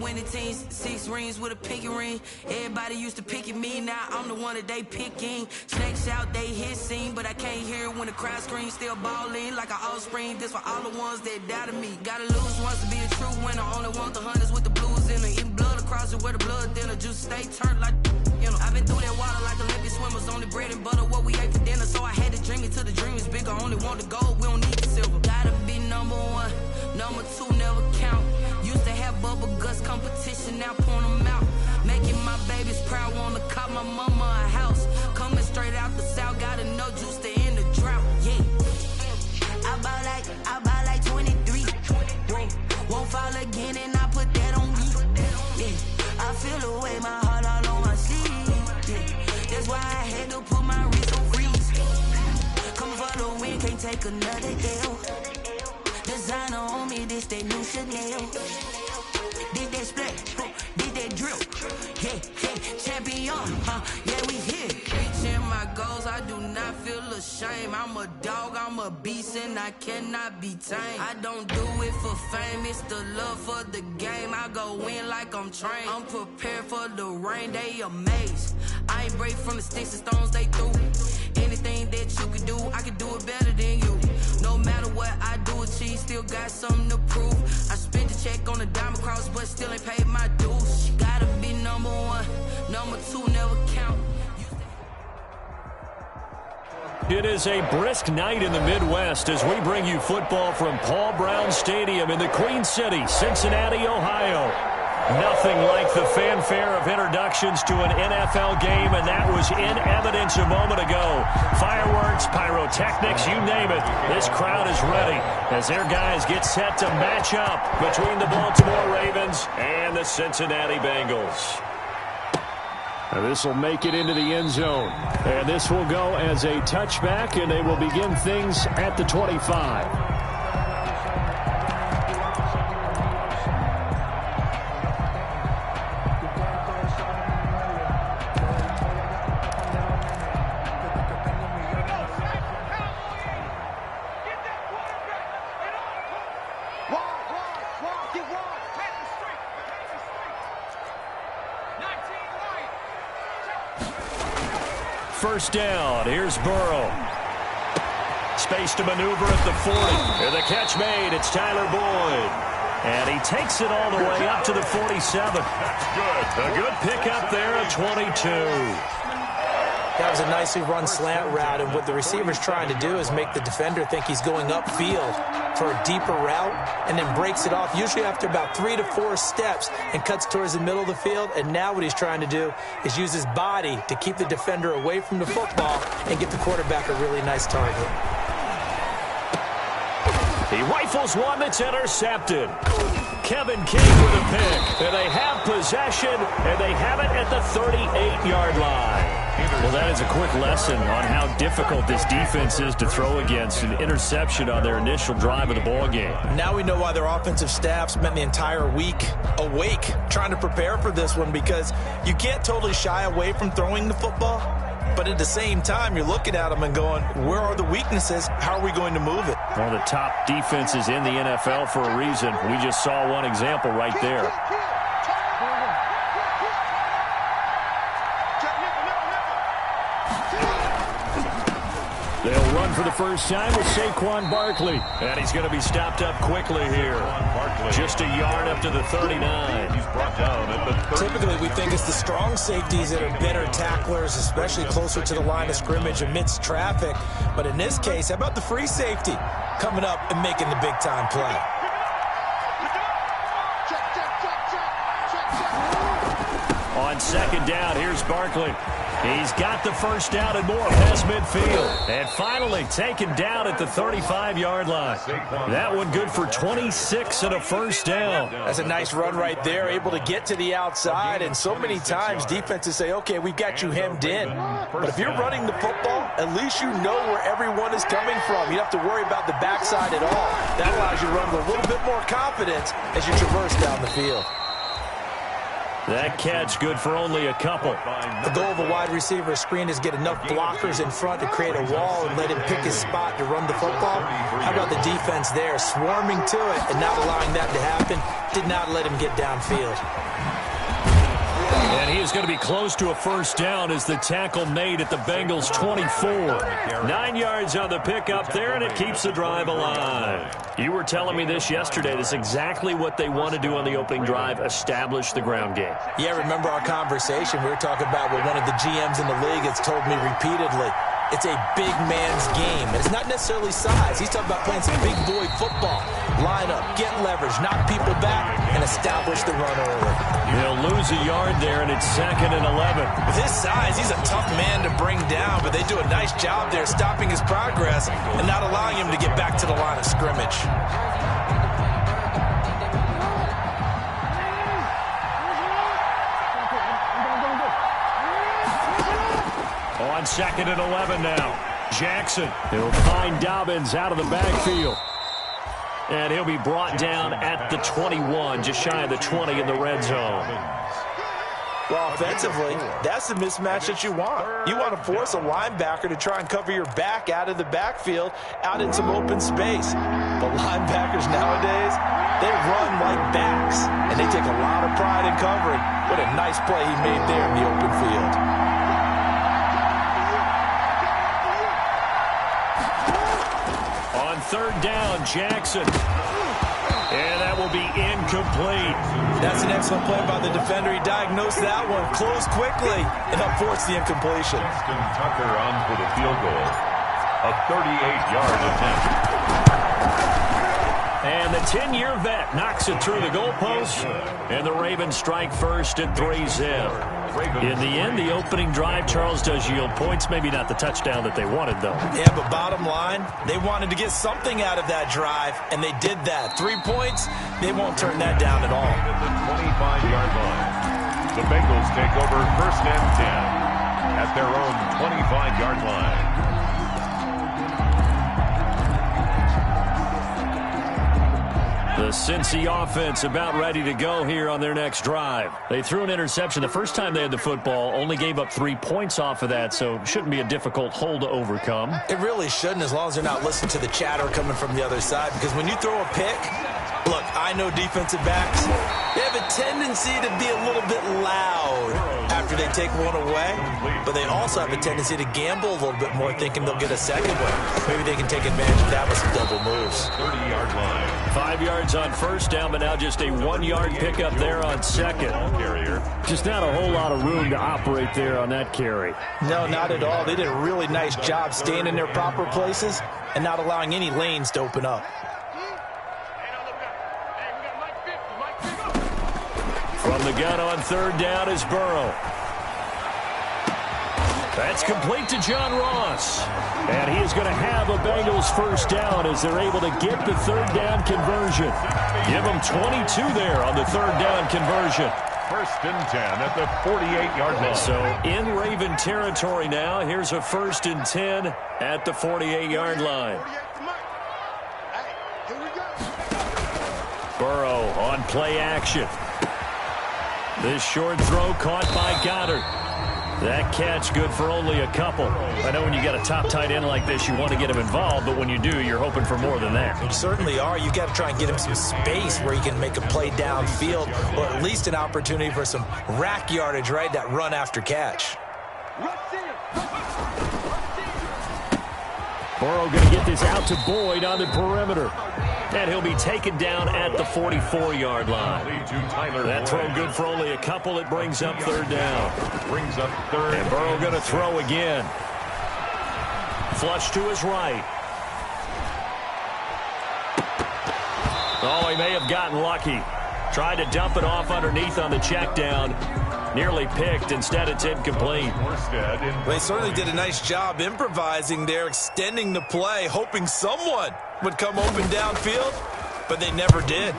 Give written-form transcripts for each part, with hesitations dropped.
winning teams, 6 rings with a pinky ring. Everybody used to pick at me, now I'm the one that they picking. Snakes out, they hit scene, but I can't hear it when the crowd screams. Still balling like an offspring, this for all the ones that doubted me. Gotta lose once to be a true winner, only want the hunters with the blues in them. Eating blood across it where the blood thinner, juice stay turned like you know. I've been through that water like Olympic swimmers, only bread and butter what we ate for dinner. So I had to dream it till the dream is bigger, only want the gold, we don't need the silver. Gotta be number 1, number 2 never count. Used to have bubble guts competition, now point them out. Making my babies proud, wanna cop my mama a house. Coming straight out the south, gotta know juice to end the drought, yeah. I buy like 23, won't fall again and I put that on me, yeah. I feel the way, my heart all on my sleeve, yeah. That's why I had to put my wrist on freeze. Coming for the win, can't take another L. Designer on me, this that new Chanel. Did that split, did that drip, yeah, champion, yeah, we here. Reaching my goals, I do not feel ashamed. I'm a dog, I'm a beast, and I cannot be tamed. I don't do it for fame, it's the love for the game. I go in like I'm trained. I'm prepared for the rain, they amazed. I ain't break from the sticks and stones they threw. Anything that you could do, I could do it better than you. No matter what I do, achieve, still got something to prove. I spent the check on the diamond cross, but still ain't paid my dues. Gotta be number 1, number 2 never count. It is a brisk night in the Midwest as we bring you football from Paul Brown Stadium in the Queen City, Cincinnati, Ohio. Nothing like the fanfare of introductions to an NFL game, and that was in evidence a moment ago. Fireworks, pyrotechnics, you name it. This crowd is ready as their guys get set to match up between the Baltimore Ravens and the Cincinnati Bengals. This will make it into the end zone. And this will go as a touchback, and they will begin things at the 25. First down. Here's Burrow. Space to maneuver at the 40. And the catch made. It's Tyler Boyd. And he takes it all the way up to the 47. That's good. A good pickup there at 22. That was a nicely run slant route, and what the receiver's trying to do is make the defender think he's going upfield for a deeper route, and then breaks it off, usually after about 3 to 4 steps, and cuts towards the middle of the field. And now what he's trying to do is use his body to keep the defender away from the football and get the quarterback a really nice target. He rifles one that's intercepted. Kevin King with a pick. And they have possession, and they have it at the 38-yard line. Well, that is a quick lesson on how difficult this defense is to throw against. An interception on their initial drive of the ballgame. Now we know why their offensive staff spent the entire week awake trying to prepare for this one, because you can't totally shy away from throwing the football. But at the same time, you're looking at them and going, where are the weaknesses? How are we going to move it? One of the top defenses in the NFL for a reason. We just saw one example right there. They'll run for the first time with Saquon Barkley. And he's going to be stopped up quickly here. Just a yard up to the 39. He's brought down at the 30. Typically, we think it's the strong safeties that are better tacklers, especially closer to the line of scrimmage amidst traffic. But in this case, how about the free safety coming up and making the big-time play? On second down, here's Barkley. He's got the first down and more past midfield. And finally taken down at the 35-yard line. That one good for 26 and a first down. That's a nice run right there, able to get to the outside. And so many times defenses say, okay, we got you hemmed in. But if you're running the football, at least you know where everyone is coming from. You don't have to worry about the backside at all. That allows you to run with a little bit more confidence as you traverse down the field. That catch good for only a couple. The goal of a wide receiver screen is get enough blockers in front to create a wall and let him pick his spot to run the football. How about the defense there, swarming to it and not allowing that to happen? did not let him get downfield. And he is going to be close to a first down as the tackle made at the Bengals 24. 9 yards on the pickup there, and it keeps the drive alive. You were telling me this yesterday. This is exactly what they want to do on the opening drive, establish the ground game. Yeah, remember our conversation? We were talking about what one of the GMs in the league has told me repeatedly. It's a big man's game. And it's not necessarily size. He's talking about playing some big boy football. Line up, get leverage, knock people back, and establish the run early. He'll lose a yard there, and it's 2nd and 11. With his size, he's a tough man to bring down, but they do a nice job there stopping his progress and not allowing him to get back to the line of scrimmage. On 2nd and 11 now. Jackson, he'll find Dobbins out of the backfield. And he'll be brought down at the 21, just shy of the 20 in the red zone. Well, offensively, that's the mismatch that you want. You want to force a linebacker to try and cover your back out of the backfield, out in some open space. But linebackers nowadays, they run like backs, and they take a lot of pride in covering. What a nice play he made there in the open field. On 3rd down, Jackson. And that will be incomplete. That's an excellent play by the defender. He diagnosed that one, closed quickly, and forced the incompletion. Tucker on for the field goal. A 38-yard attempt. And the 10-year vet knocks it through the goalpost. And the Ravens strike first at 3-zip. In the end, the opening drive, Charles, does yield points. Maybe not the touchdown that they wanted, though. Yeah, but bottom line, they wanted to get something out of that drive, and they did that. 3 points, they won't turn that down at all. At the 25-yard line, the Bengals take over 1st and 10 at their own 25-yard line. The Cincy offense about ready to go here on their next drive. They threw an interception the first time they had the football, only gave up 3 points off of that, so shouldn't be a difficult hole to overcome. It really shouldn't, as long as they're not listening to the chatter coming from the other side, because when you throw a pick, look, I know defensive backs, they have a tendency to be a little bit loud after they take one away, but they also have a tendency to gamble a little bit more, thinking they'll get a second one. Maybe they can take advantage of that with some double moves. 30-yard line. 5 yards on 1st down, but now just a 1-yard pickup there on 2nd. Just not a whole lot of room to operate there on that carry. No, not at all. They did a really nice job staying in their proper places and not allowing any lanes to open up. From the gun on 3rd down is Burrow. That's complete to John Ross. And he is going to have a Bengals first down as they're able to get the 3rd down conversion. Give them 22 there on the 3rd down conversion. 1st and 10 at the 48-yard line. So in Raven territory now. Here's a 1st and 10 at the 48-yard line. Burrow on play action. This short throw caught by Goddard. That catch good for only a couple. I know when you get a top tight end like this, you want to get him involved, but when you do, you're hoping for more than that. You certainly are. You've got to try and get him some space where he can make a play downfield, or at least an opportunity for some rack yardage, right? That run after catch. Burrow going to get this out to Boyd on the perimeter. And he'll be taken down at the 44-yard line. That throw good for only a couple. It brings up 3rd down. Brings up 3rd. And Burrow going to throw again. Flush to his right. Oh, he may have gotten lucky. Tried to dump it off underneath on the check down. Nearly picked. Instead, it's incomplete. They certainly did a nice job improvising there, extending the play, hoping someone would come open downfield, but they never did.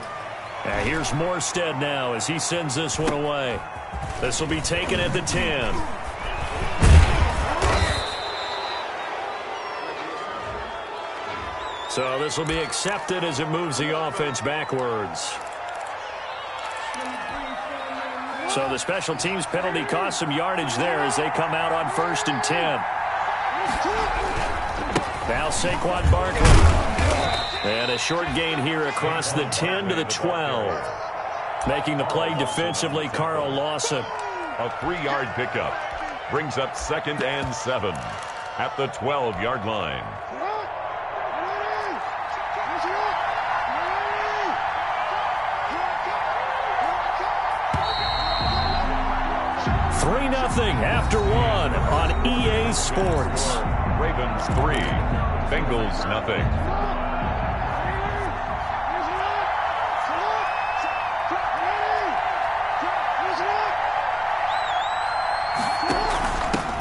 Here's Morstead now as he sends this one away. This will be taken at the 10. So this will be accepted as it moves the offense backwards. So the special teams penalty cost some yardage there as they come out on 1st and 10. Now Saquon Barkley. And a short gain here across the 10 to the 12. Making the play defensively, Carl Lawson. A 3-yard pickup brings up 2nd and 7 at the 12-yard line. 3-0 after 1 on EA Sports. Ravens 3, Bengals nothing.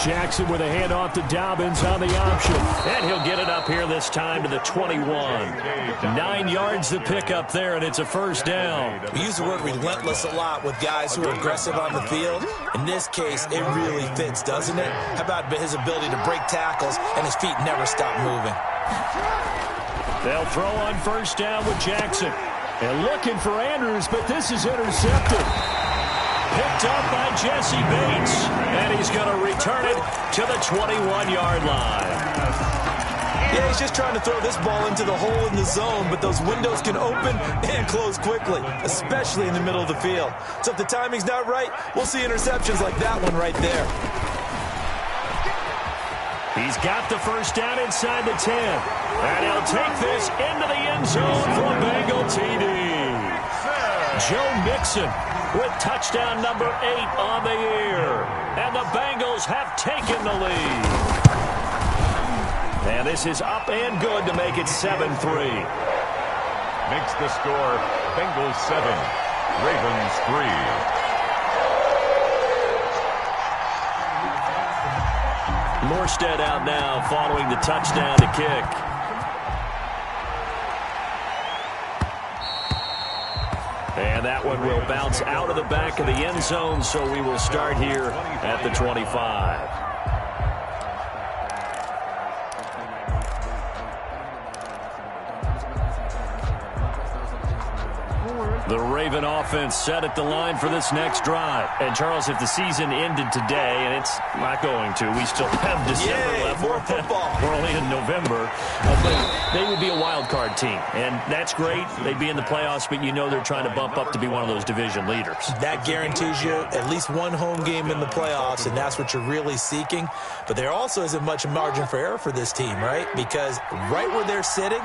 Jackson with a handoff to Dobbins on the option. And he'll get it up here this time to the 21. 9 yards to pick up there, and it's a first down. We use the word relentless a lot with guys who are aggressive on the field. In this case, it really fits, doesn't it? How about his ability to break tackles, and his feet never stop moving? They'll throw on first down with Jackson. And looking for Andrews, but this is intercepted. Picked up by Jesse Bates, and he's going to return it to the 21-yard line. Yeah, he's just trying to throw this ball into the hole in the zone, but those windows can open and close quickly, especially in the middle of the field. So if the timing's not right, we'll see interceptions like that one right there. He's got the first down inside the 10, and he'll take this into the end zone for a Bengal TD. Joe Mixon with touchdown number 8 on the year. And the Bengals have taken the lead. And this is up and good to make it 7-3. Makes the score Bengals 7, Ravens 3. Morstead out now following the touchdown to kick. And that one will bounce out of the back of the end zone, so we will start here at the 25. The Raven offense set at the line for this next drive. And, Charles, if the season ended today, and it's not going to, we still have December left. More football. We're only in November. But they would be a wild card team, and that's great. They'd be in the playoffs, but you know they're trying to bump up to be one of those division leaders. That guarantees you at least one home game in the playoffs, and that's what you're really seeking. But there also isn't much margin for error for this team, right? Because right where they're sitting,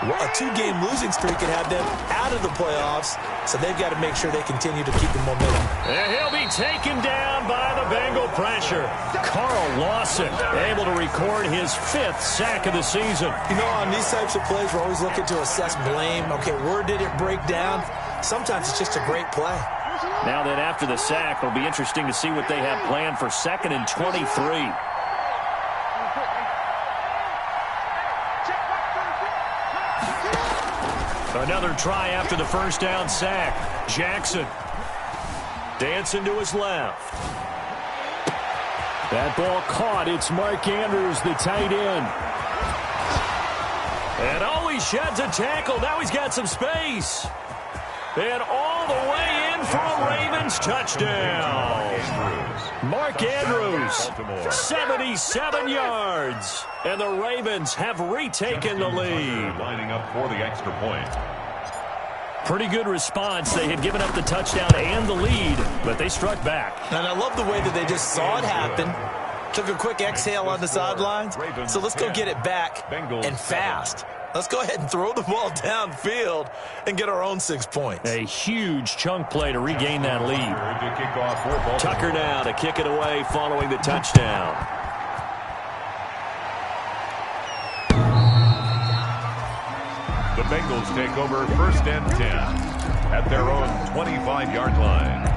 a 2-game losing streak could have them out of the playoffs, so they've got to make sure they continue to keep the momentum. And he'll be taken down by the Bengal pressure. Carl Lawson able to record his 5th sack of the season. You know, on these types of plays, we're always looking to assess blame. Okay, where did it break down? Sometimes it's just a great play. Now then, after the sack, it'll be interesting to see what they have planned for 2nd and 23. Another try after the first down sack. Jackson dancing to his left. That ball caught. It's Mark Andrews, the tight end. And he sheds a tackle. Now he's got some space. And all the way in for a Ravens touchdown. Mark Andrews, 77 yards. And the Ravens have retaken the lead. Lining up for the extra point. Pretty good response. They had given up the touchdown and the lead, but they struck back. And I love the way that they just saw it happen. Took a quick exhale on the sidelines. So let's go get it back and fast. Let's go ahead and throw the ball downfield and get our own 6 points. A huge chunk play to regain that lead. Tucker now to kick it away following the touchdown. The Bengals take over 1st and 10 at their own 25-yard line.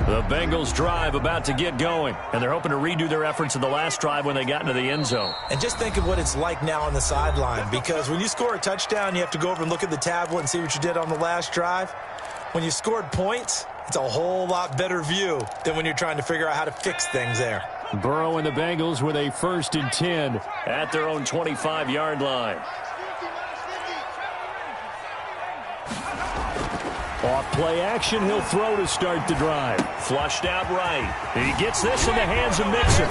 The Bengals drive about to get going, and they're hoping to redo their efforts in the last drive when they got into the end zone. And just think of what it's like now on the sideline, because when you score a touchdown, you have to go over and look at the tablet and see what you did on the last drive. When you scored points, it's a whole lot better view than when you're trying to figure out how to fix things there. Burrow and the Bengals with a 1st and 10 at their own 25-yard line. Off play action, he'll throw to start the drive. Flushed out right. He gets this in the hands of Mixon.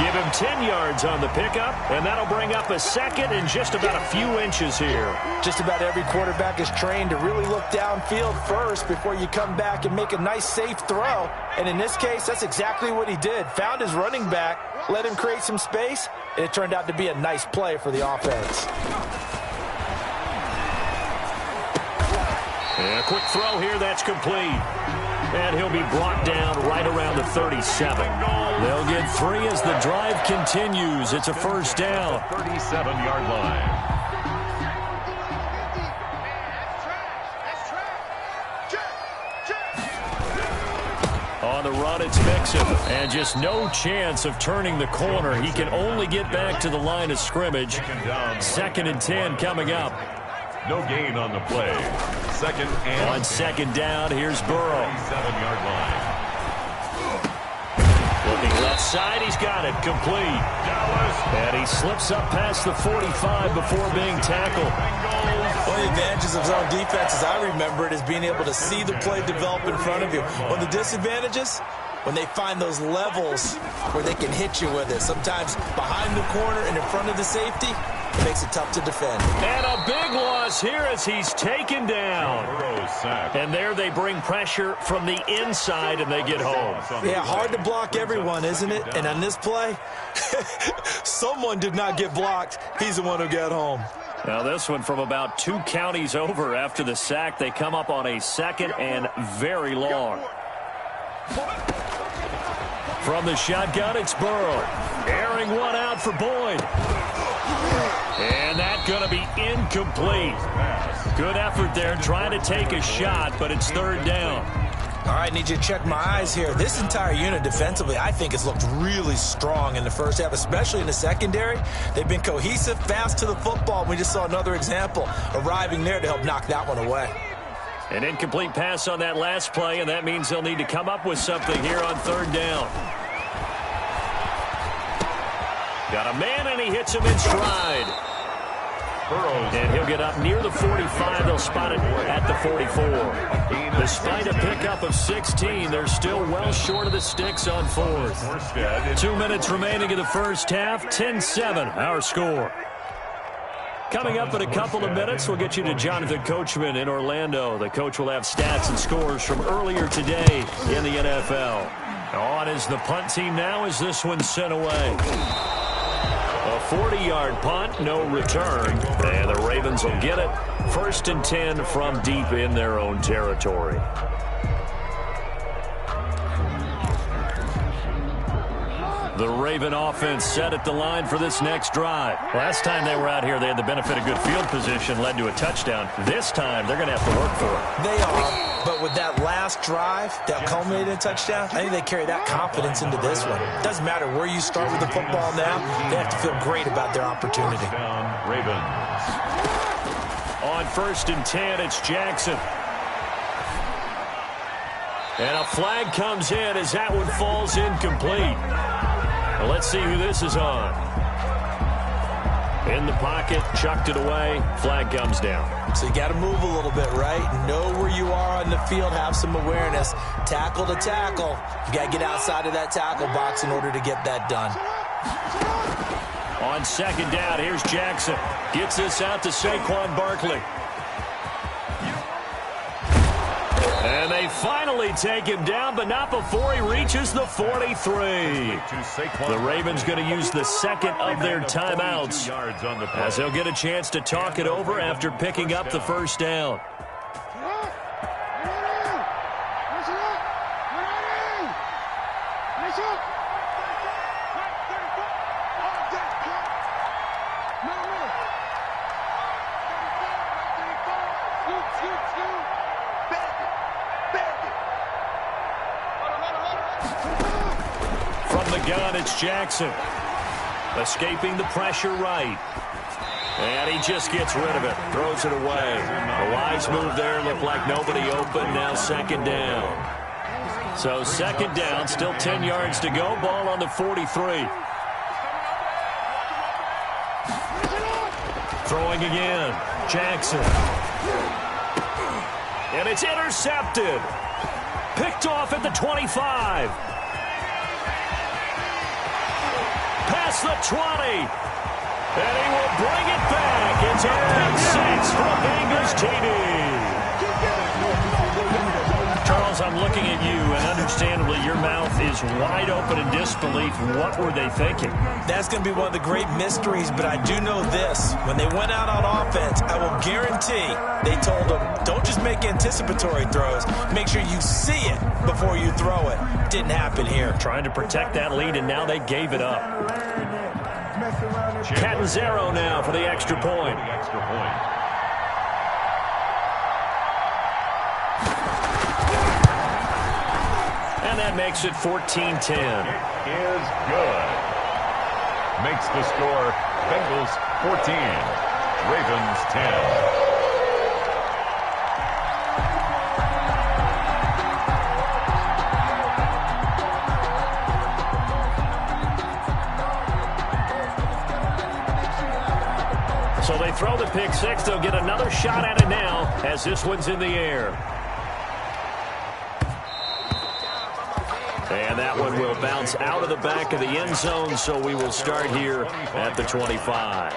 Give him 10 yards on the pickup, and that'll bring up a second and just about a few inches here. Just about every quarterback is trained to really look downfield first before you come back and make a nice, safe throw. And in this case, that's exactly what he did. Found his running back, let him create some space, and it turned out to be a nice play for the offense. And a quick throw here, that's complete. And he'll be brought down right around the 37. They'll get 3 as the drive continues. It's a first down. 37-yard line. On the run, it's Mixon. And just no chance of turning the corner. He can only get back to the line of scrimmage. 2nd and 10 coming up. No gain on the play. Second and on 2nd down, here's Burrow. 37-yard line. Looking left side, he's got it. Complete. And he slips up past the 45 before being tackled. One of the advantages of zone defense, as I remember it, is being able to see the play develop in front of you. One of the disadvantages, when they find those levels where they can hit you with it. Sometimes behind the corner and in front of the safety, it makes it tough to defend. And a big loss here as he's taken down. And there they bring pressure from the inside and they get home. Yeah, hard to block everyone, isn't it? And on this play, someone did not get blocked. He's the one who got home. Now this one from about 2 counties over after the sack. They come up on a 2nd and very long. From the shotgun, it's Burrow. Airing one out for Boyd. And that's going to be incomplete. Good effort there trying to take a shot, but it's 3rd down. All right, need you to check my eyes here. This entire unit defensively, I think, has looked really strong in the first half, especially in the secondary. They've been cohesive, fast to the football. We just saw another example arriving there to help knock that one away. An incomplete pass on that last play, and that means they'll need to come up with something here on 3rd down. Got a man, and he hits him in stride. And he'll get up near the 45. They'll spot it at the 44. Despite a pickup of 16, they're still well short of the sticks on 4th. 2 minutes remaining in the first half. 10-7, our score. Coming up in a couple of minutes, we'll get you to Jonathan Coachman in Orlando. The coach will have stats and scores from earlier today in the NFL. On is the punt team now as this one's sent away. A 40-yard punt, no return, and the Ravens will get it. 1st and 10 from deep in their own territory. The Raven offense set at the line for this next drive. Last time they were out here, they had the benefit of good field position, led to a touchdown. This time, they're going to have to work for it. They are, but with that last drive that culminated in a touchdown, I think they carry that confidence into this one. It doesn't matter where you start with the football now, they have to feel great about their opportunity. Ravens. On 1st and 10, it's Jackson. And a flag comes in as that one falls incomplete. Well, let's see who this is on. In the pocket, chucked it away, flag comes down. So you got to move a little bit, right? Know where you are on the field, have some awareness. Tackle to tackle. You got to get outside of that tackle box in order to get that done. On 2nd down, here's Jackson. Gets this out to Saquon Barkley. And they finally take him down, but not before he reaches the 43. The Ravens going to use the 2nd of their timeouts as they'll get a chance to talk it over after picking up the 1st down. Gun, it's Jackson. Escaping the pressure right. And he just gets rid of it. Throws it away. A wise move there. Looked like nobody open. Now 2nd down. So 2nd down. Still 10 yards to go. Ball on the 43. Throwing again. Jackson. And it's intercepted. Picked off at the 25. past the 20. And he will bring it back. It's a pick six for a Bengals TD. Charles, I'm looking at you, and understandably your mouth is wide open in disbelief. What were they thinking? That's going to be one of the great mysteries, but I do know this. When they went out on offense, I will guarantee they told them, don't just make anticipatory throws. Make sure you see it before you throw it. Didn't happen here. Trying to protect that lead, and now they gave it up. Catanzaro now for the extra point. And that makes it 14-10. Is good. Makes the score Bengals 14, Ravens 10. So they throw the pick six. They'll get another shot at it now as this one's in the air. And that one will bounce out of the back of the end zone, so we will start here at the 25.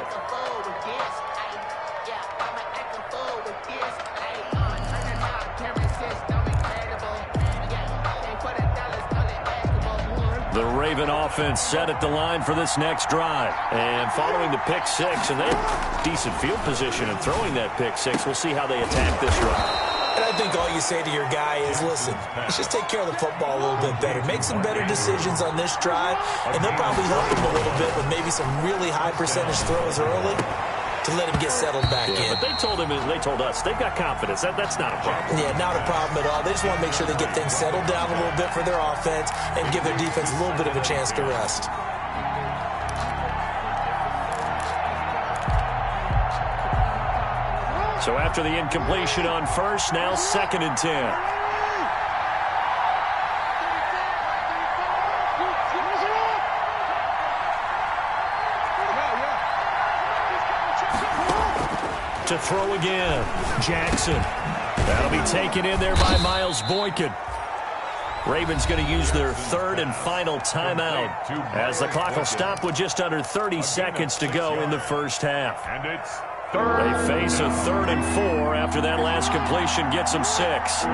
The Raven offense set at the line for this next drive. And following the pick six, and they have decent field position in throwing that pick six. We'll see how they attack this drive. And I think all you say to your guy is, listen, let's just take care of the football a little bit better. Make some better decisions on this drive, and they'll probably help him a little bit with maybe some really high percentage throws early to let him get settled back in. But they told us, they've got confidence. That's not a problem. Yeah, not a problem at all. They just want to make sure they get things settled down a little bit for their offense and give their defense a little bit of a chance to rest. So after the incompletion on first, now 2nd and 10. To throw again, Jackson. That'll be taken in there by Miles Boykin. Ravens going to use their 3rd and final timeout as the clock will stop with just under 30 seconds to go in the first half. And it's They face a 3rd and 4 after that last completion gets them 6.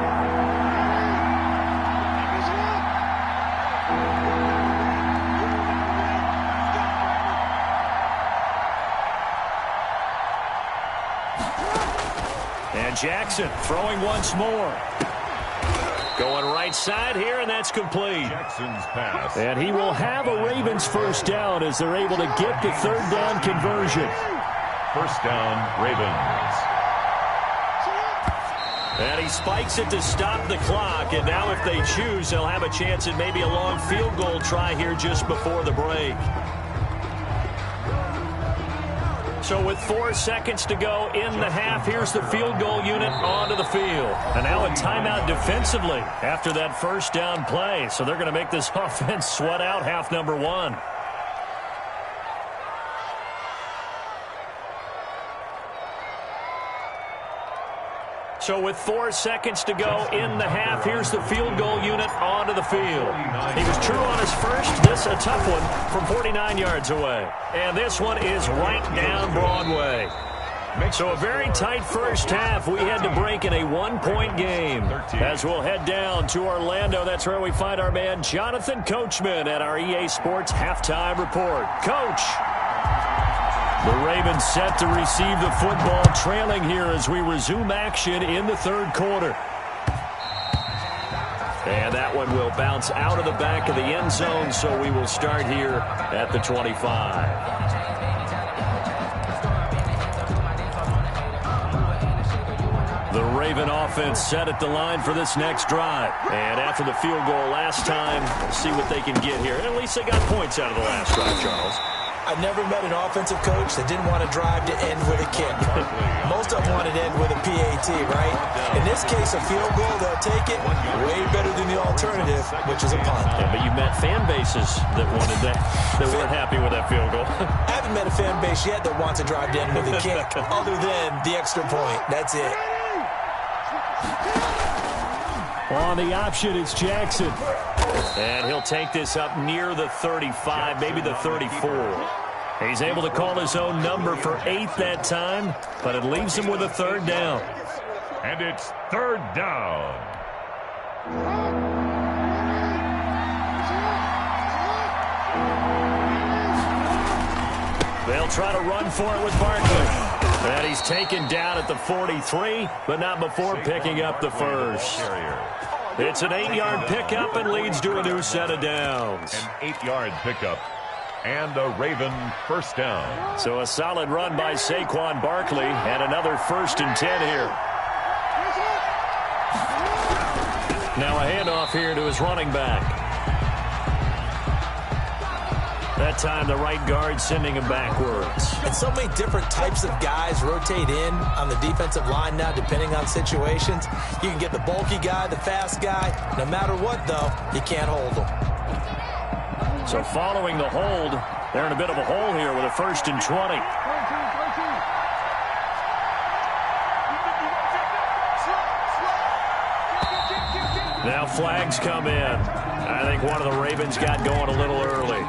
And Jackson throwing once more. Going right side here, and that's complete. Jackson's pass. And he will have a Ravens first down as they're able to get the 3rd down conversion. First down, Ravens. And he spikes it to stop the clock. And now if they choose, they'll have a chance at maybe a long field goal try here just before the break. So with 4 seconds to go in the half, here's the field goal unit onto the field. And now a timeout defensively after that first down play. So they're going to make this offense sweat out half number 1. So with 4 seconds to go in the half, here's the field goal unit onto the field. He was true on his first. This a tough one from 49 yards away. And this one is right down Broadway. So a very tight first half. We had to break in a 1-point game. As we'll head down to Orlando, that's where we find our man Jonathan Coachman at our EA Sports Halftime Report. Coach. The Ravens set to receive the football, trailing here as we resume action in the 3rd quarter. And that one will bounce out of the back of the end zone, so we will start here at the 25. The Raven offense set at the line for this next drive. And after the field goal last time, we'll see what they can get here. And at least they got points out of the last drive, Charles. I've never met an offensive coach that didn't want to drive to end with a kick. Most of them wanted to end with a PAT, right? In this case, a field goal, they'll take it way better than the alternative, which is a punt. Yeah, but you met fan bases that wanted that weren't happy with that field goal. I haven't met a fan base yet that wants to drive to end with a kick, other than the extra point. That's it. On the option, it's Jackson. And he'll take this up near the 35, maybe the 34. He's able to call his own number for 8 that time, but it leaves him with a 3rd down. And it's 3rd down. They'll try to run for it with Barkley. And he's taken down at the 43, but not before picking up the first. It's an 8-yard pickup and leads to a new set of downs. An 8-yard pickup and a Raven 1st down. So a solid run by Saquon Barkley and another 1st and 10 here. Now a handoff here to his running back. That time the right guard sending him backwards. And so many different types of guys rotate in on the defensive line now depending on situations. You can get the bulky guy, the fast guy. No matter what, though, you can't hold them. So following the hold, they're in a bit of a hole here with a 1st and 20. Now flags come in. I think one of the Ravens got going a little early.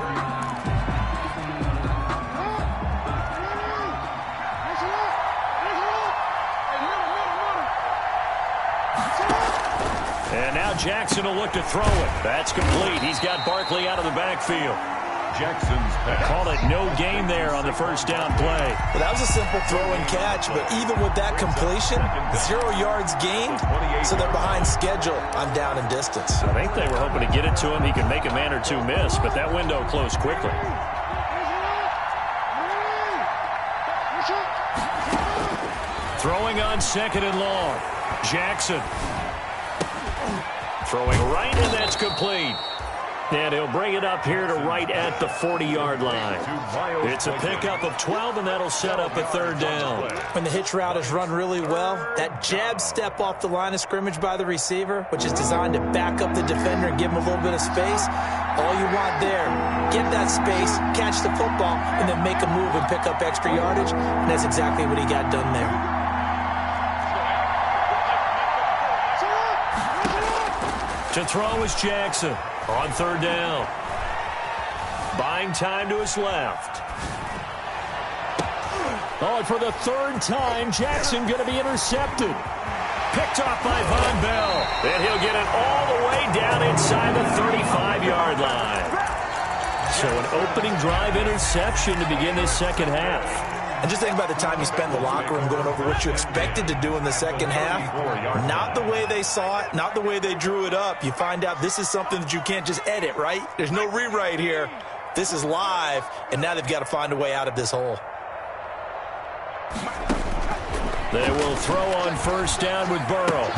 And now Jackson will look to throw it. That's complete. He's got Barkley out of the backfield. Jackson's pass. Call it no gain there on the 1st down play. Well, that was a simple throw and catch, but even with that completion, 0 yards gained, so they're behind schedule on down and distance. I think they were hoping to get it to him. He could make a man or two miss, but that window closed quickly. Throwing on 2nd and long. Jackson. Throwing right, and that's complete. And he'll bring it up here to right at the 40-yard line. It's a pickup of 12, and that'll set up a 3rd down. When the hitch route is run really well, that jab step off the line of scrimmage by the receiver, which is designed to back up the defender and give him a little bit of space, all you want there, get that space, catch the football, and then make a move and pick up extra yardage, and that's exactly what he got done there. To throw is Jackson on 3rd down. Buying time to his left. Oh, and for the 3rd time, Jackson going to be intercepted. Picked off by Von Bell. And he'll get it all the way down inside the 35-yard line. So an opening drive interception to begin this 2nd half. And just think about the time you spend in the locker room going over what you expected to do in the 2nd half. Not the way they saw it, not the way they drew it up. You find out this is something that you can't just edit, right? There's no rewrite here. This is live, and now they've got to find a way out of this hole. They will throw on 1st down with Burrow.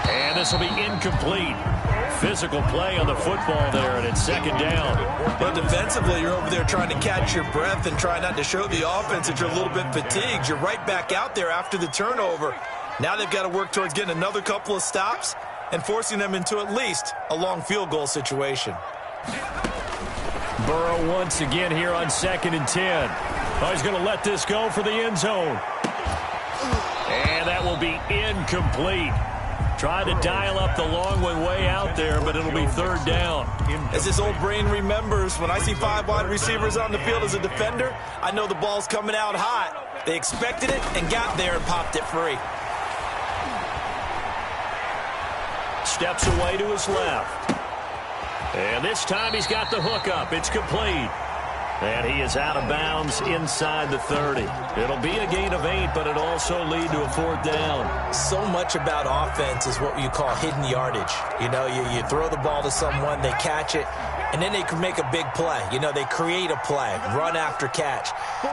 And this will be incomplete. Physical play on the football there, and it's 2nd down. But defensively, you're over there trying to catch your breath and try not to show the offense that you're a little bit fatigued. You're right back out there after the turnover. Now they've got to work towards getting another couple of stops and forcing them into at least a long field goal situation. Burrow once again here on 2nd and 10. Oh, he's going to let this go for the end zone. And that will be incomplete. Trying to dial up the long one way out there, but it'll be 3rd down. As his old brain remembers, when I see 5 wide receivers on the field as a defender, I know the ball's coming out hot. They expected it and got there and popped it free. Steps away to his left. And this time he's got the hook up. It's complete. And he is out of bounds inside the 30. It'll be a gain of 8, but it'll also lead to a 4th down. So much about offense is what you call hidden yardage. You know, you throw the ball to someone, they catch it, and then they can make a big play. You know, they create a play, run after catch.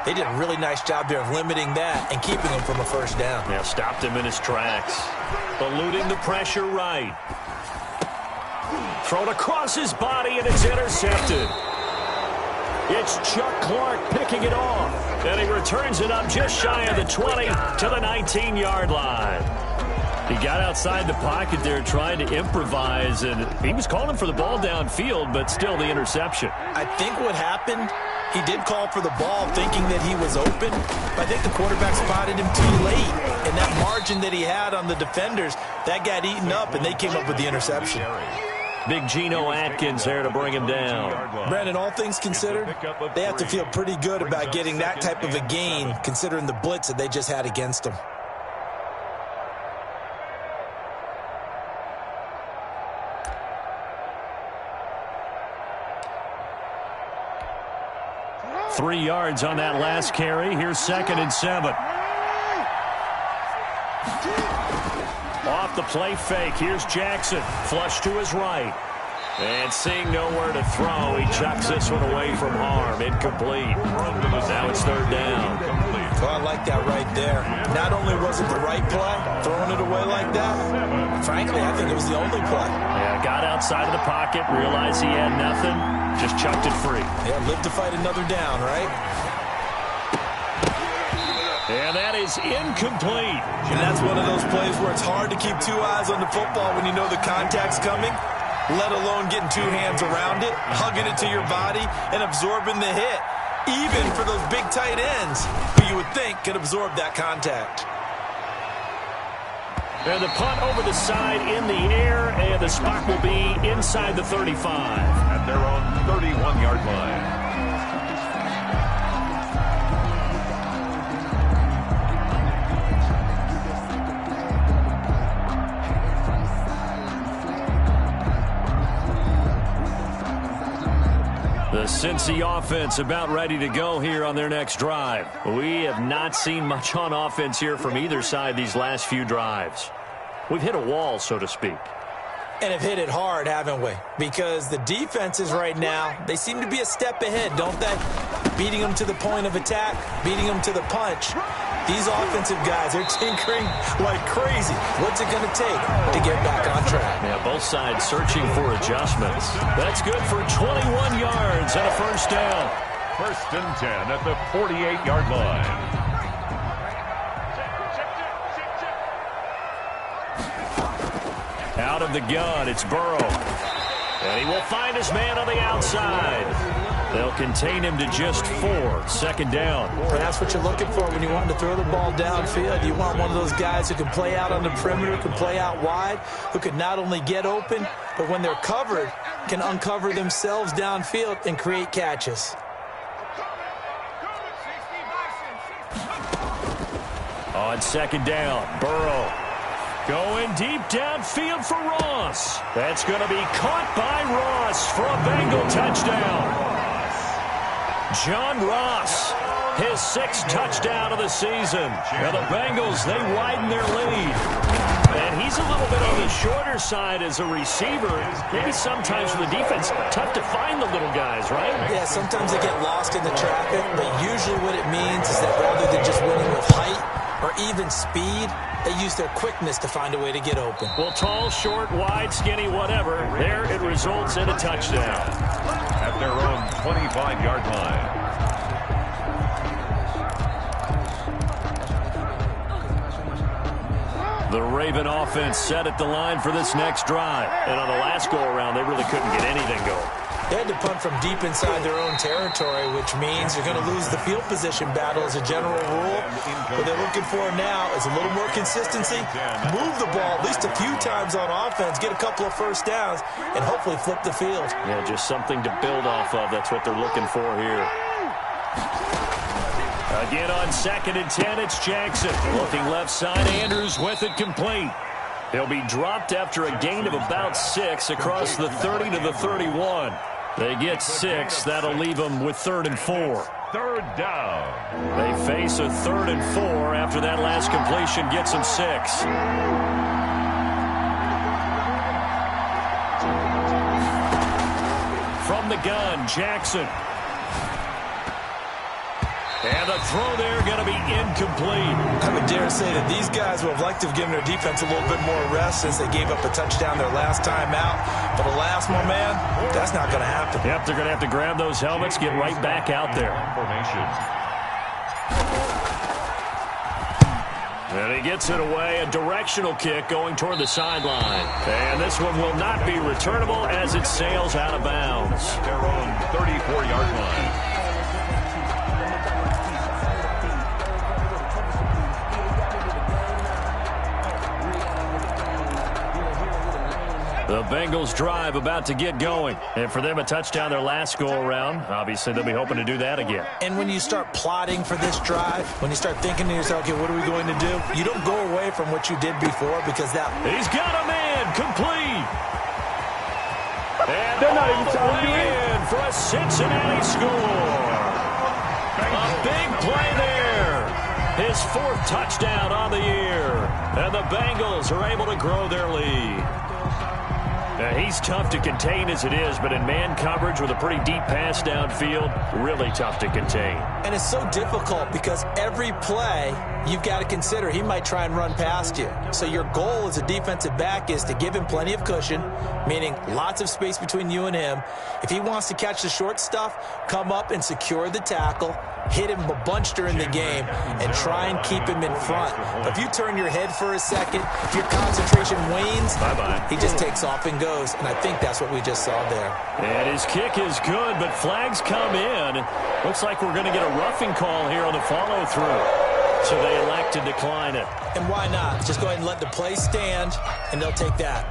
They did a really nice job there of limiting that and keeping him from a 1st down. Yeah, stopped him in his tracks. Eluding the pressure right. Thrown across his body, and it's intercepted. It's Chuck Clark picking it off, and he returns it up just shy of the 20 to the 19-yard line. He got outside the pocket there trying to improvise, and he was calling for the ball downfield, but still the interception. I think what happened, he did call for the ball thinking that he was open, but I think the quarterback spotted him too late, and that margin that he had on the defenders That got eaten up, and they came up with the interception. Big Geno Atkins there to bring him down. Brandon, all things considered, they have to feel pretty good about getting that type of a gain, considering the blitz that they just had against them. Three yards on that last carry. Here's 2nd and 7. Off the play fake. Here's Jackson. Flush to his right. And seeing nowhere to throw, he chucks this one away from harm. Incomplete. Now it's 3rd down. Oh, I like that right there. Not only was it the right play, throwing it away like that, frankly, I think it was the only play. Yeah, got outside of the pocket, realized he had nothing, just chucked it free. Yeah, live to fight another down, right? And that is incomplete. And that's one of those plays where it's hard to keep two eyes on the football when you know the contact's coming, let alone getting two hands around it, hugging it to your body, and absorbing the hit, even for those big tight ends who you would think could absorb that contact. And the punt over the side in the air, and the spot will be inside the 35. At their own 31-yard line. The Cincy offense about ready to go here on their next drive. We have not seen much on offense here from either side these last few drives. We've hit a wall, so to speak. And have hit it hard, haven't we? Because the defenses right now, they seem to be a step ahead, don't they? Beating them to the point of attack, beating them to the punch. These offensive guys are tinkering like crazy. What's it going to take to get back on track? Yeah, both sides searching for adjustments. That's good for 21 yards and a 1st down. 1st and 10 at the 48-yard line. Out of the gun, it's Burrow. And he will find his man on the outside. They'll contain him to just 4. 2nd down. And that's what you're looking for when you want to throw the ball downfield. You want one of those guys who can play out on the perimeter, can play out wide, who can not only get open, but when they're covered, can uncover themselves downfield and create catches. On 2nd down, Burrow. Going deep downfield for Ross. That's going to be caught by Ross for a Bengal touchdown. John Ross, his 6th touchdown of the season. Now the Bengals, they widen their lead. And he's a little bit on the shorter side as a receiver. Maybe sometimes for the defense, tough to find the little guys, right? Yeah, sometimes they get lost in the traffic, but usually what it means is that rather than just winning with height or even speed, they use their quickness to find a way to get open. Well, tall, short, wide, skinny, whatever, there it results in a touchdown. At their own 25-yard line. The Raven offense set at the line for this next drive. And on the last go-around, they really couldn't get anything going. They had to punt from deep inside their own territory, which means you're going to lose the field position battle as a general rule. What they're looking for now is a little more consistency, move the ball at least a few times on offense, get a couple of 1st downs, and hopefully flip the field. Yeah, just something to build off of. That's what they're looking for here. Again on 2nd and 10, it's Jackson. Looking left side, Andrews with it complete. He'll be dropped after a gain of about 6 across the 30 to the 31. They get 6. That'll leave them with 3rd and 4. 3rd down. They face a 3rd and 4 after that last completion gets them 6. From the gun, Jackson. And the throw there going to be incomplete. I would dare say that these guys would have liked to have given their defense a little bit more rest since they gave up a touchdown their last time out. But alas, my man, that's not going to happen. Yep, they're going to have to grab those helmets, get right back out there. And he gets it away, a directional kick going toward the sideline. And this one will not be returnable as it sails out of bounds. Their own 34-yard line. Bengals drive about to get going. And for them, a touchdown their last go-around. Obviously, they'll be hoping to do that again. And when you start plotting for this drive, when you start thinking to yourself, okay, what are we going to do? You don't go away from what you did before because that... He's got a man complete. And They're not all even the telling you way in for a Cincinnati score. A big play there. His 4th touchdown on the year. And the Bengals are able to grow their lead. Now, he's tough to contain as it is, but in man coverage with a pretty deep pass downfield, really tough to contain. And it's so difficult because every play you've got to consider he might try and run past you. So your goal as a defensive back is to give him plenty of cushion, meaning lots of space between you and him. If he wants to catch the short stuff, come up and secure the tackle, hit him a bunch during the game, and try and keep him in front. But if you turn your head for a second, if your concentration wanes, he just takes off and goes. And I think that's what we just saw there. And his kick is good, but flags come in. Looks like we're going to get a roughing call here on the follow-through. So they elect to decline it. And why not? Just go ahead and let the play stand, and they'll take that.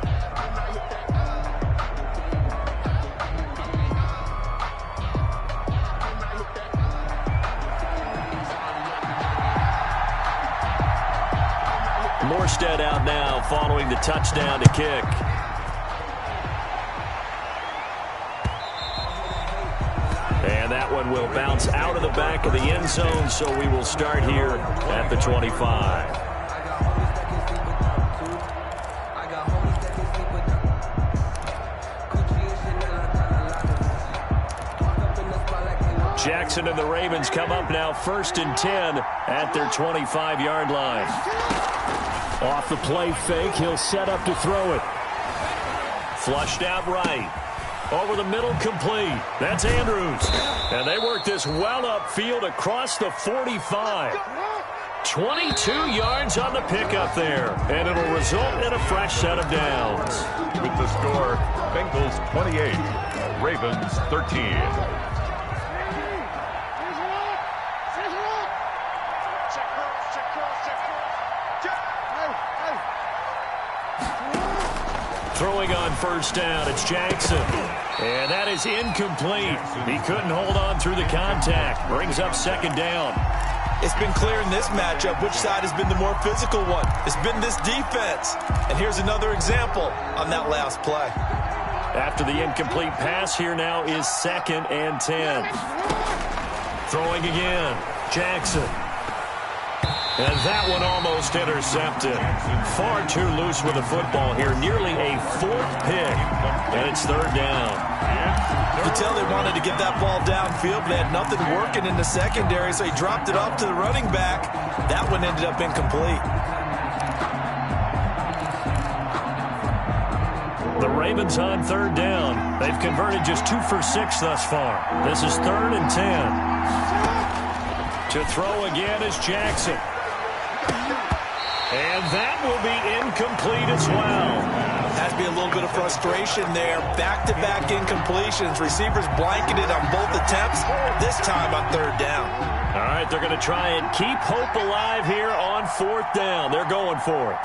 Morstead out now following the touchdown to kick. And that one will bounce out of the back of the end zone, so we will start here at the 25. Jackson and the Ravens come up now 1st and 10 at their 25-yard line. Off the play fake, he'll set up to throw it. Flushed out right. Over the middle, complete. That's Andrews. And they work this well upfield across the 45. 22 yards on the pickup there. And it'll result in a fresh set of downs. With the score, Bengals 28, Ravens 13. Throwing on 1st down, it's Jackson. And that is incomplete. He couldn't hold on through the contact. Brings up 2nd down. It's been clear in this matchup which side has been the more physical one. It's been this defense. And here's another example on that last play. After the incomplete pass, here now is 2nd and 10. Throwing again, Jackson. And that one almost intercepted. Far too loose with the football here. Nearly a 4th pick. And it's 3rd down. You could tell they wanted to get that ball downfield, but they had nothing working in the secondary, so he dropped it off to the running back. That one ended up incomplete. The Ravens on 3rd down. They've converted just 2 for 6 thus far. This is 3rd and 10. To throw again is Jackson. And that will be incomplete as well. Has to be a little bit of frustration there. Back-to-back incompletions. Receivers blanketed on both attempts, this time on 3rd down. All right, they're going to try and keep hope alive here on 4th down. They're going for it.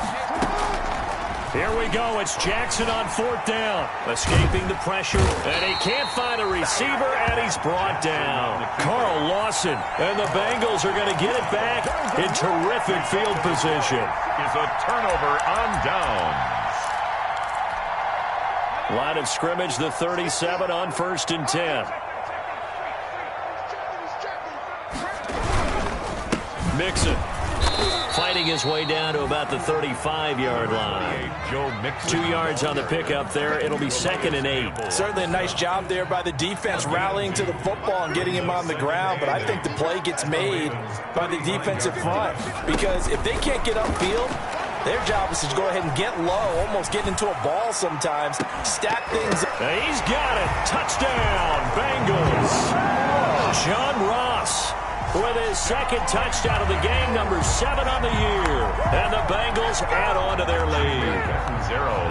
Here we go. It's Jackson on 4th down. Escaping the pressure, and he can't find a receiver, and he's brought down. Carl Lawson, and the Bengals are going to get it back in terrific field position. Is a turnover on downs. Line of scrimmage, the 37 on 1st and 10. Mixon fighting his way down to about the 35-yard line. 2 yards on the pickup there. It'll be 2nd and 8. Certainly a nice job there by the defense rallying to the football and getting him on the ground, but I think the play gets made by the defensive front because if they can't get upfield, their job is to go ahead and get low, almost get into a ball sometimes, stack things up. He's got it. Touchdown, Bengals. John Ross with his second touchdown of the game, number 7 on the year. And the Bengals add on to their lead.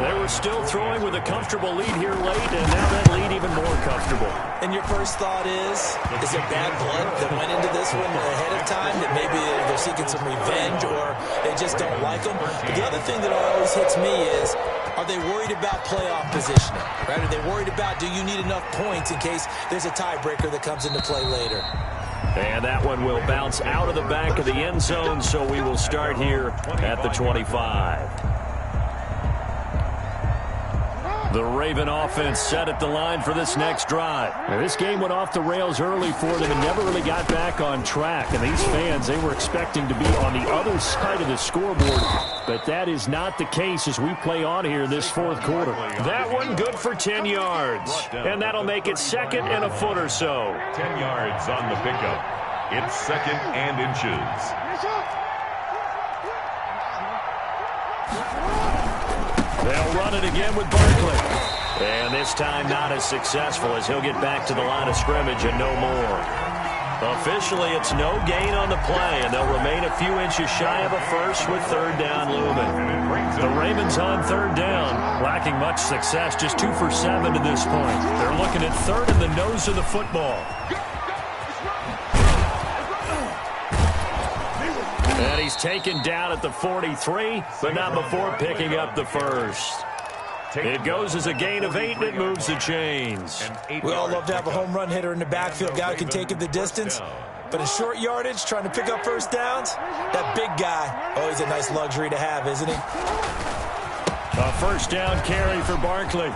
They were still throwing with a comfortable lead here late, and now that lead even more comfortable. And your first thought is there bad blood that went into this one ahead of time, that maybe they're seeking some revenge or they just don't like them? But the other thing that always hits me is, are they worried about playoff positioning? Right? Are they worried about, do you need enough points in case there's a tiebreaker that comes into play later? And that one will bounce out of the back of the end zone, so we will start here at the 25. The Raven offense set at the line for this next drive. Now, this game went off the rails early for them and never really got back on track. And these fans, they were expecting to be on the other side of the scoreboard. But that is not the case as we play on here in this fourth quarter. That one good for 10 yards. And that'll make it second and a foot or so. 10 yards on the pickup. It's second and inches. They'll run it again with Barkley. And this time not as successful as he'll get back to the line of scrimmage and no more. Officially, it's no gain on the play, and they'll remain a few inches shy of a first with third down looming. The Ravens on third down, lacking much success, just 2 for 7 to this point. They're looking at third in the nose of the football. And he's taken down at the 43, but not before picking up the first. It goes as a gain of 8, and it moves the chains. We all love to have a home run hitter in the backfield, guy who can take it the distance. But in short yardage, trying to pick up first downs, that big guy, always a nice luxury to have, isn't he? A first down carry for Barkley.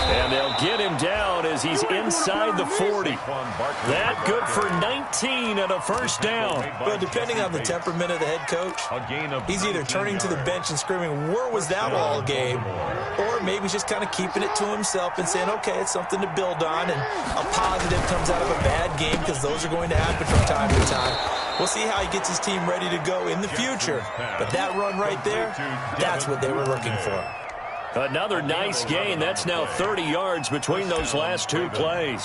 And they'll get him down as he's inside the 40. That good for 19 and a first down. Well, depending on the temperament of the head coach, he's either turning to the bench and screaming, "Where was that all game?" Or maybe just kind of keeping it to himself and saying, okay, it's something to build on, and a positive comes out of a bad game, because those are going to happen from time to time. We'll see how he gets his team ready to go in the future. But that run right there, that's what they were looking for. Another nice gain. That's now 30 yards between those last 2 plays.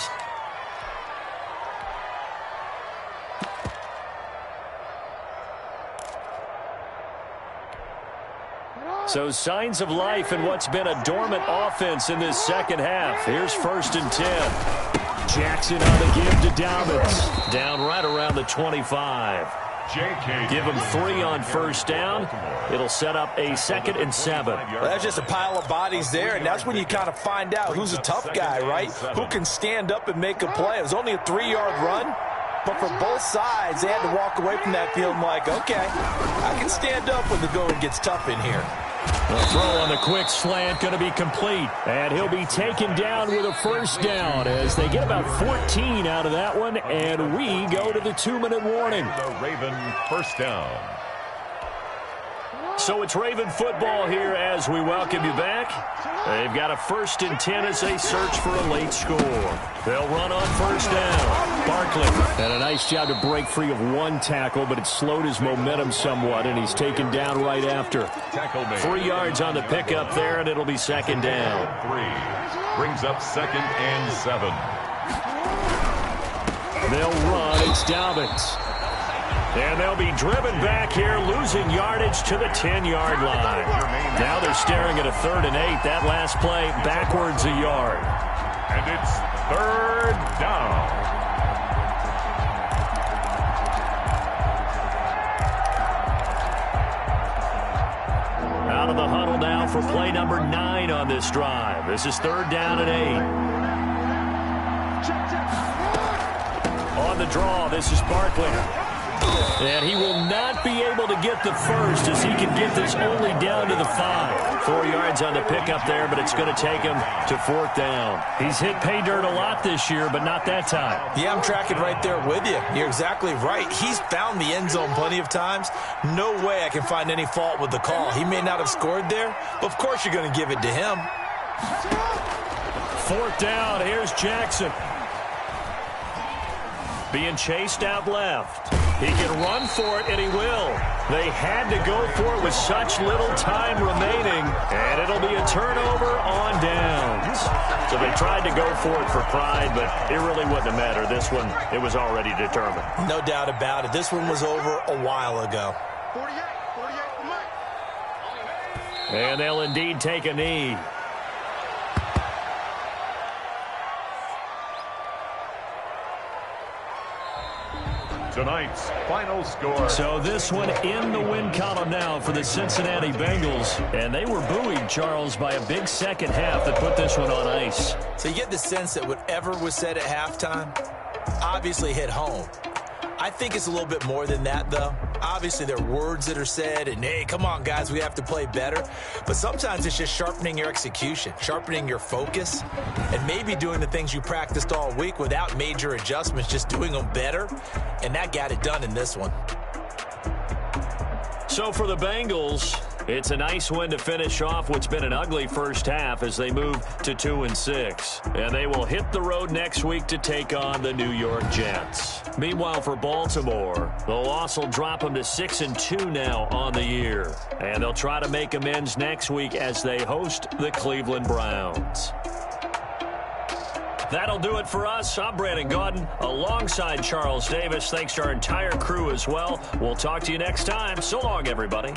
So signs of life in what's been a dormant offense in this second half. Here's 1st and 10. Jackson on the give to Dobbins. Down right around the 25. Give him 3 on first down. It'll set up a 2nd and 7. Well, that's just a pile of bodies there, and that's when you kind of find out who's a tough guy, right? Who can stand up and make a play. It was only a 3-yard run, but for both sides, they had to walk away from that field like, okay, I can stand up when the going gets tough in here. The throw on the quick slant going to be complete. And he'll be taken down with a first down as they get about 14 out of that one. And we go to the 2-minute warning. The Raven first down. So it's Raven football here as we welcome you back. They've got a 1st and 10 as they search for a late score. They'll run on first down. Barkley had a nice job to break free of 1 tackle, but it slowed his momentum somewhat, and he's taken down right after. 3 yards on the pickup there, and it'll be 2nd down. 3 brings up 2nd and 7. They'll run. It's Dobbins. And they'll be driven back here, losing yardage to the 10-yard line. Now they're staring at a 3rd and 8. That last play backwards a yard. And it's 3rd down. Out of the huddle now for play number 9 on this drive. This is 3rd down and 8. On the draw, this is Barkley. And he will not be able to get the first as he can get this only down to the 5. 4 yards on the pickup there, but it's going to take him to 4th down. He's hit pay dirt a lot this year, but not that time. Yeah, I'm tracking right there with you. You're exactly right. He's found the end zone plenty of times. No way I can find any fault with the call. He may not have scored there, but of course you're going to give it to him. 4th down. Here's Jackson. Being chased out left. He can run for it, and he will. They had to go for it with such little time remaining, and it'll be a turnover on downs. So they tried to go for it for pride, but it really wouldn't have mattered. This one, it was already determined. No doubt about it. This one was over a while ago. 48 for Mike. And they'll indeed take a knee. Tonight's final score. So this one in the win column now for the Cincinnati Bengals. And they were buoyed, Charles, by a big second half that put this one on ice. So you get the sense that whatever was said at halftime obviously hit home. I think it's a little bit more than that, though. Obviously, there are words that are said, and, hey, come on, guys, we have to play better. But sometimes it's just sharpening your execution, sharpening your focus, and maybe doing the things you practiced all week without major adjustments, just doing them better, and that got it done in this one. So for the Bengals, it's a nice win to finish off what's been an ugly first half as they move to 2-6. And they will hit the road next week to take on the New York Jets. Meanwhile, for Baltimore, the loss will drop them to 6-2 now on the year. And they'll try to make amends next week as they host the Cleveland Browns. That'll do it for us. I'm Brandon Gaudin alongside Charles Davis. Thanks to our entire crew as well. We'll talk to you next time. So long, everybody.